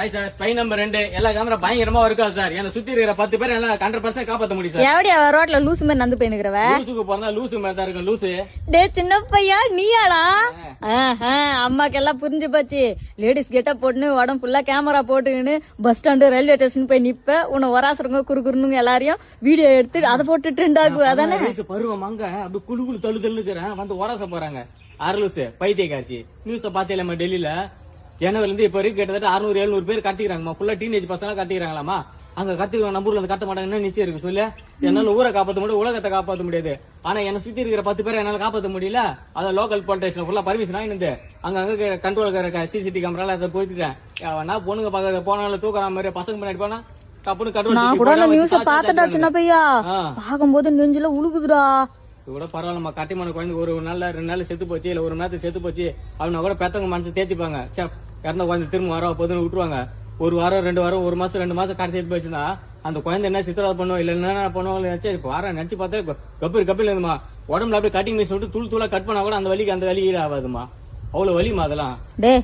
Hi sir, spy number 2 எல்லா camera பயங்கரமா இருக்கா சார். என்ன சுத்தி இருக்கிற 10 பேர் எல்லாம் 100% காப்பாத்த முடியும் சார். எவடி ரோட்ல லூசு மாதிரி நந்து போயினுக்கிறவ? லூசுக்கு போறதா லூசு மாதிரி தான் இருக்கும். லூசு டே சின்ன பையா நீயாடா? அம்மாக்கு எல்லாம் புரிஞ்சு போச்சு. லேடிஸ் கெட்டப் போட்டுன்னு உடம்பு ஃபுல்லா கேமரா போட்டுக்கின்னு பஸ் ஸ்டாண்டு ரயில்வே ஸ்டேஷன் போய் நிப்ப உன்னை ஒராசுறவங்க குறுகுறுன்னு எல்லாரையும் வீடியோ எடுத்து அதை போட்டு ட்ரெண்ட் ஆகுது. அதானே பருவம் அங்க அப்படி குழு குழு தள்ளு தள்ளுக்கிறேன் வந்து ஒராச போறாங்க. அரலூசு பைத்தியக்காட்சி நியூஸ பாத்தீங்களா? டெல்லியில ஜனவரில இருந்து இப்ப வரைக்கும் கிட்டத்தட்ட 600-700 பேர் கட்டிக்கிறாங்கம்மா. ஃபுல்லா டீனேஜ் பசங்க கட்டிக்கிறாங்களாமா. அங்க கட்டிக்கிறாங்க, நம்ம ஊர்ல இருந்து கட்ட மாட்டாங்கன்னு நிச்சயம் இருக்கு. சொல்லு, என்னால ஊரை காப்பாத்த முடியாது, உலகத்தை காப்பாத்த முடியாது. ஆனா என்ன சுத்தி இருக்கிற 10 பேரை என்னால காப்பாத்த முடியல. அத லோக்கல் போலீஸ் ஃபுல்லா பர்மிஷன் வாங்கிட்டு அங்க கண்ட்ரோல் சிசிடிவி கேமரால அதை போயிட்டுட்டேன். நான் பொண்ணுங்க பாக்க போனாலும் தூக்குற மாதிரி பசங்க முன்னாடி போனா தப்புன்னு நான் கூட அந்த நியூஸ பாத்துட்டா சின்ன பையா. பாக்கும்போது நெஞ்சில உழுகுதுடா. கூட பரவாயில்லம்மா, கட்டிமான குழந்தை ஒரு நாள் 2 நாள் செத்து போச்சு, இல்ல ஒரு நேரத்துக்கு செத்து போச்சு அப்படின்னா கூட பெத்தவங்க மனசு தேத்திப்பாங்க. இறந்த குழந்தை திரும்ப வர போதுன்னு விட்டுருவாங்க. 1 வாரம் 2 வாரம் 1 மாசம் 2 மாசம் கடத்தி எடுத்து போச்சுன்னா அந்த குழந்தை என்ன சித்திரவதை பண்ணுவோம் இல்ல என்ன பண்ணுவோம் நினைச்சு வாரம் நினைச்சு பார்த்தா கப்பில் இருந்துமா உடம்புல அப்படியே கட்டிங் மிஷின் விட்டு தூள் தூளா கட் பண்ணா கூட அந்த வலிக்கு ஆகாதுமா. அவ்வளவு வலிமா அதெல்லாம்.